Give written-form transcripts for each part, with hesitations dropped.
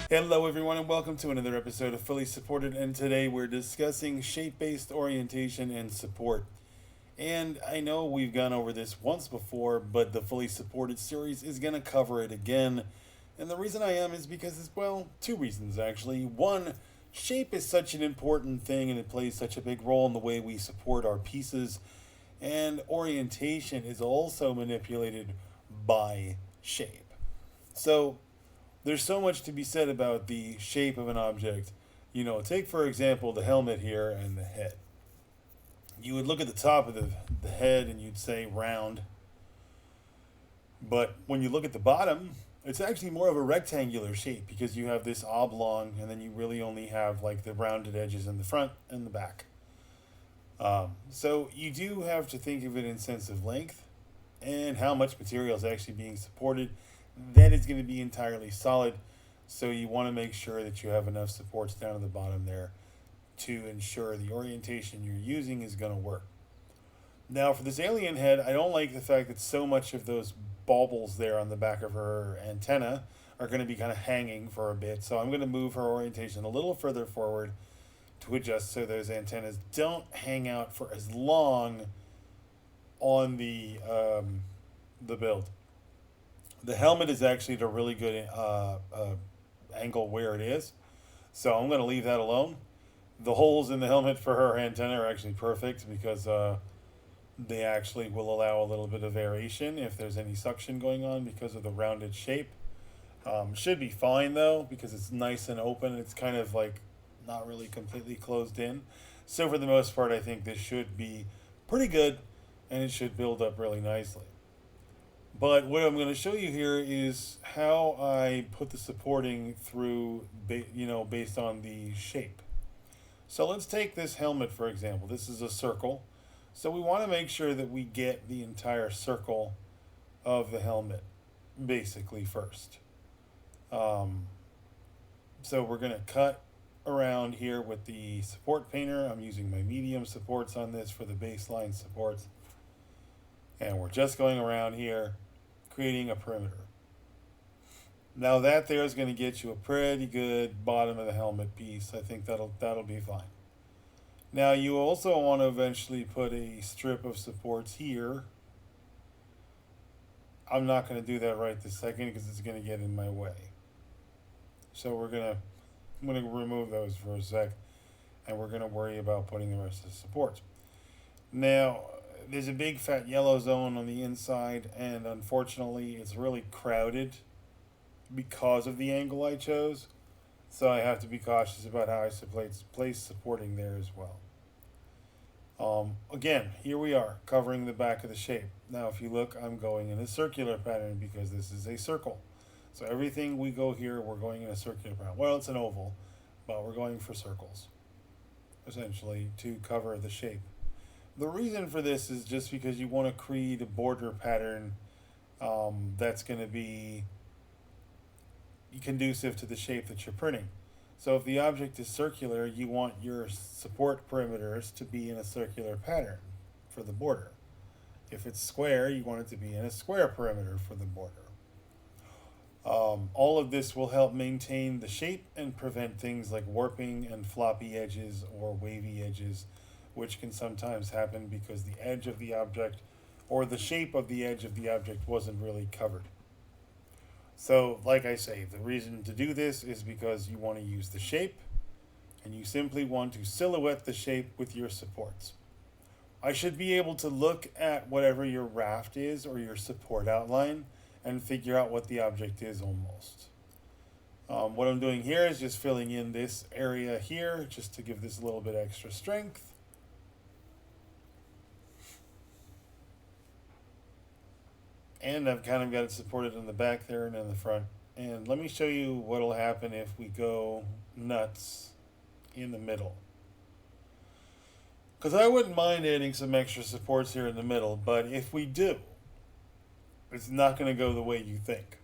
Hello, everyone, and welcome to another episode of Fully Supported. And today we're discussing shape based orientation and support. And I know we've gone over this once before, but the Fully Supported series is going to cover it again. And the reason I am is because, well, two reasons actually. One, shape is such an important thing and it plays such a big role in the way we support our pieces. And orientation is also manipulated by shape. So, there's so much to be said about the shape of an object. Take for example the helmet here and the head. You would look at the top of the head and you'd say round, but when you look at the bottom, it's actually more of a rectangular shape because you have this oblong and then you really only have like the rounded edges in the front and the back. So you do have to think of it in sense of length and how much material is actually being supported. That is going to be entirely solid. So you want to make sure that you have enough supports down at the bottom there to ensure the orientation you're using is going to work. Now for this alien head, I don't like the fact that so much of those baubles there on the back of her antenna are going to be kind of hanging for a bit. So I'm going to move her orientation a little further forward to adjust so those antennas don't hang out for as long on the build. The helmet is actually at a really good angle where it is, so I'm going to leave that alone. The holes in the helmet for her antenna are actually perfect because they actually will allow a little bit of variation if there's any suction going on because of the rounded shape. Should be fine though because it's nice and open. It's kind of like not really completely closed in. So for the most part, I think this should be pretty good and it should build up really nicely. But what I'm going to show you here is how I put the supporting through, based on the shape. So let's take this helmet for example. This is a circle. So we want to make sure that we get the entire circle of the helmet basically first. Um, so we're going to cut around here with the support painter. I'm using my medium supports on this for the baseline supports. And we're just going around here creating a perimeter. Now that there is going to get you a pretty good bottom of the helmet piece. I think that'll be fine. Now you also want to eventually put a strip of supports here. I'm not going to do that right this second because it's going to get in my way. So I'm going to remove those for a sec and we're going to worry about putting the rest of the supports. Now, there's a big fat yellow zone on the inside, and unfortunately, it's really crowded because of the angle I chose. So I have to be cautious about how I place supporting there as well. Again, here we are covering the back of the shape. Now, if you look, I'm going in a circular pattern because this is a circle. So everything we go here, we're going in a circular pattern. Well, it's an oval, but we're going for circles, essentially, to cover the shape. The reason for this is just because you want to create a border pattern that's going to be conducive to the shape that you're printing. So if the object is circular, you want your support perimeters to be in a circular pattern for the border. If it's square, you want it to be in a square perimeter for the border. All of this will help maintain the shape and prevent things like warping and floppy edges or wavy edges, which can sometimes happen because the edge of the object or the shape of the edge of the object wasn't really covered. So, like I say, the reason to do this is because you want to use the shape and you simply want to silhouette the shape with your supports. I should be able to look at whatever your raft is or your support outline and figure out what the object is almost. What I'm doing here is just filling in this area here just to give this a little bit extra strength. And I've kind of got it supported in the back there and in the front. And let me show you what will happen if we go nuts in the middle. Because I wouldn't mind adding some extra supports here in the middle, but if we do, it's not going to go the way you think.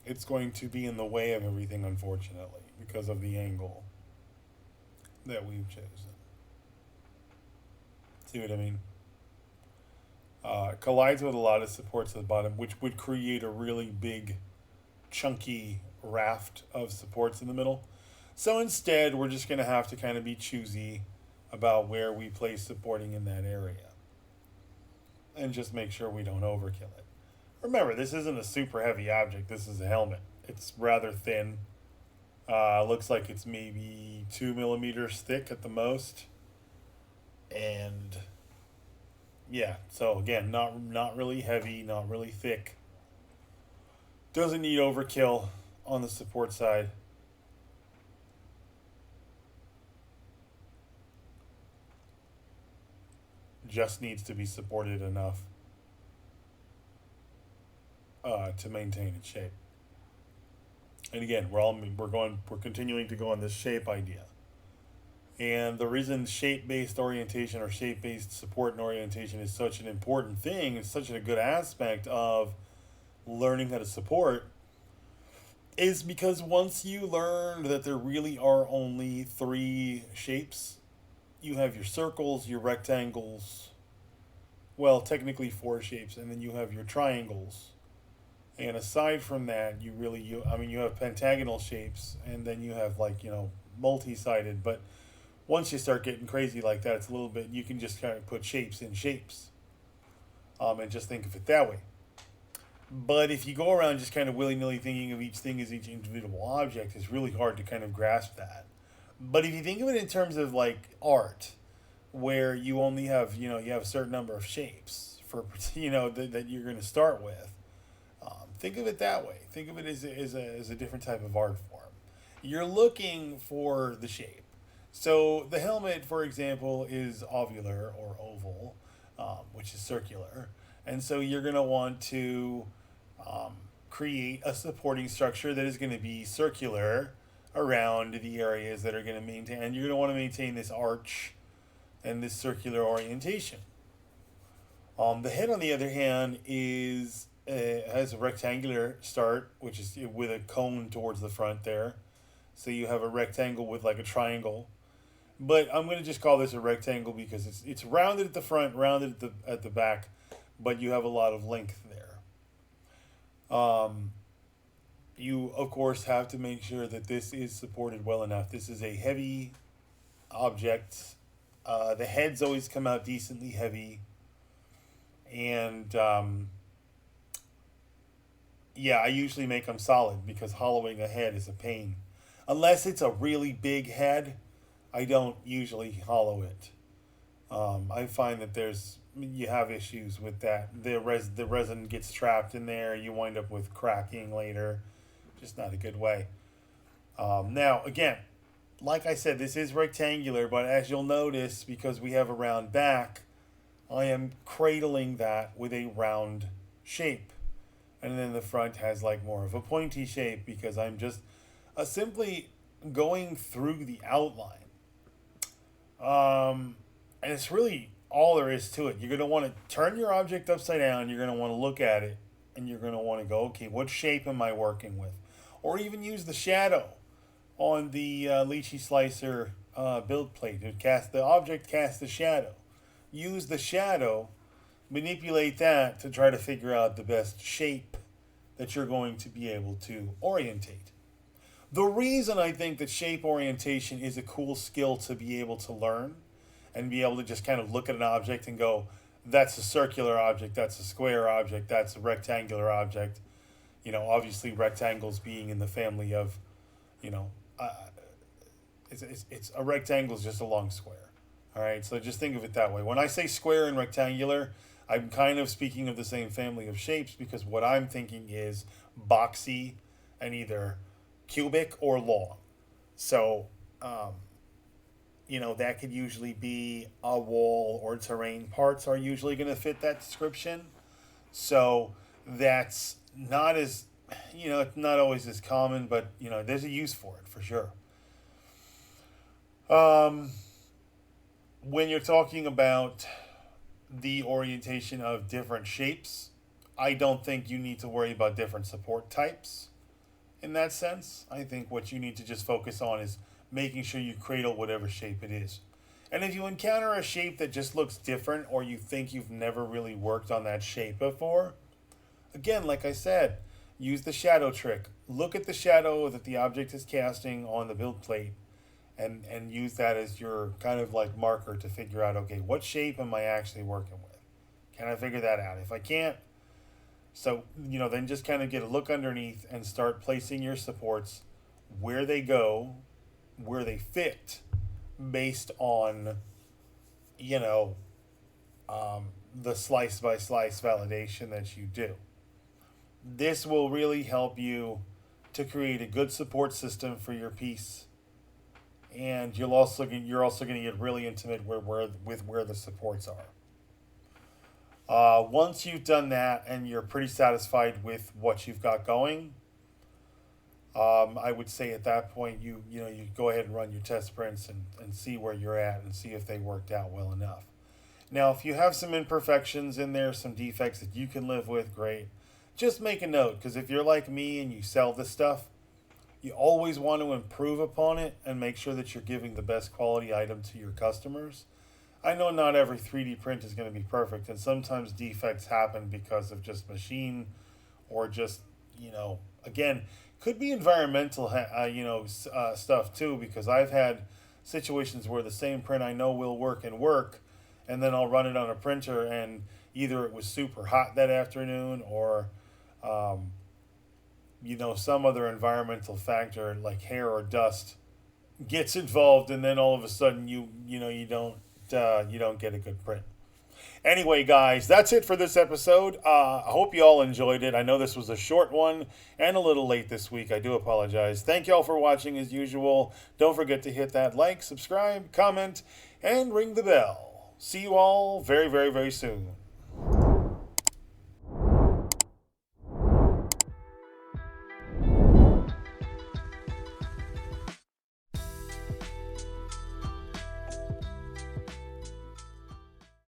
It's going to be in the way of everything, unfortunately, because of the angle that we've chosen. See what I mean? collides with a lot of supports at the bottom, which would create a really big, chunky raft of supports in the middle. So instead, we're just going to have to kind of be choosy about where we place supporting in that area and just make sure we don't overkill it. Remember, this isn't a super heavy object. This is a helmet. It's rather thin. Looks like it's maybe 2 millimeters thick at the most. And yeah, so again, not really heavy, not really thick. Doesn't need overkill on the support side. Just needs to be supported enough to maintain its shape. And again, we're continuing to go on this shape idea. And the reason shape-based orientation or shape-based support and orientation is such an important thing, it's such a good aspect of learning how to support, is because once you learn that there really are only three shapes, you have your circles, your rectangles, well, technically four shapes, and then you have your triangles. And aside from that, you have pentagonal shapes, and then you have like, multi-sided, but once you start getting crazy like that, it's a little bit, you can just kind of put shapes in shapes, and just think of it that way. But if you go around just kind of willy-nilly thinking of each thing as each individual object, it's really hard to kind of grasp that. But if you think of it in terms of like art, where you only have, you have a certain number of shapes for, that you're going to start with, think of it that way. Think of it as a different type of art form. You're looking for the shape. So the helmet, for example, is ovular or oval, which is circular. And so you're going to want to create a supporting structure that is going to be circular around the areas that are going to maintain. And you're going to want to maintain this arch and this circular orientation. The head, on the other hand, has a rectangular start, which is with a cone towards the front there. So you have a rectangle with like a triangle. But I'm going to just call this a rectangle because it's rounded at the front, rounded at the back, but you have a lot of length there. You, of course, have to make sure that this is supported well enough. This is a heavy object. The heads always come out decently heavy. And yeah, I usually make them solid because hollowing a head is a pain. Unless it's a really big head, I don't usually hollow it. I find that you have issues with that. The resin gets trapped in there. You wind up with cracking later. Just not a good way. Now, again, like I said, this is rectangular, but as you'll notice, because we have a round back, I am cradling that with a round shape. And then the front has like more of a pointy shape because I'm just simply going through the outline. And it's really all there is to it. You're going to want to turn your object upside down. You're going to want to look at it. And you're going to want to go, okay, what shape am I working with? Or even use the shadow on the Lychee Slicer build plate. The object casts the shadow. Use the shadow, manipulate that to try to figure out the best shape that you're going to be able to orientate. The reason I think that shape orientation is a cool skill to be able to learn and be able to just kind of look at an object and go, that's a circular object, that's a square object, that's a rectangular object. Obviously rectangles being in the family of, it's a rectangle is just a long square. All right, so just think of it that way. When I say square and rectangular, I'm kind of speaking of the same family of shapes because what I'm thinking is boxy and either cubic or long. So, that could usually be a wall or terrain. Parts are usually going to fit that description. So that's not as, it's not always as common, but, there's a use for it for sure. When you're talking about the orientation of different shapes, I don't think you need to worry about different support types in that sense. I think what you need to just focus on is making sure you cradle whatever shape it is. And if you encounter a shape that just looks different or you think you've never really worked on that shape before, again, like I said, use the shadow trick. Look at the shadow that the object is casting on the build plate and use that as your kind of like marker to figure out, okay, what shape am I actually working with? Can I figure that out? If I can't, so, then just kind of get a look underneath and start placing your supports where they go, where they fit, based on, you know, the slice by slice validation that you do. This will really help you to create a good support system for your piece, and you're also going to get really intimate with where the supports are. Once you've done that and you're pretty satisfied with what you've got going, I would say at that point you go ahead and run your test prints and see where you're at and see if they worked out well enough. Now, if you have some imperfections in there, some defects that you can live with, great. Just make a note, because if you're like me and you sell this stuff, you always want to improve upon it and make sure that you're giving the best quality item to your customers. I know not every 3D print is going to be perfect, and sometimes defects happen because of just machine or just, again, could be environmental, stuff too, because I've had situations where the same print I know will work, and then I'll run it on a printer and either it was super hot that afternoon or, some other environmental factor like hair or dust gets involved, and then all of a sudden you don't get a good print. Anyway, guys, that's it for this episode. I hope you all enjoyed it. I know this was a short one and a little late this week. I do apologize. Thank you all for watching as usual. Don't forget to hit that like, subscribe, comment, and ring the bell. See you all very, very, very soon.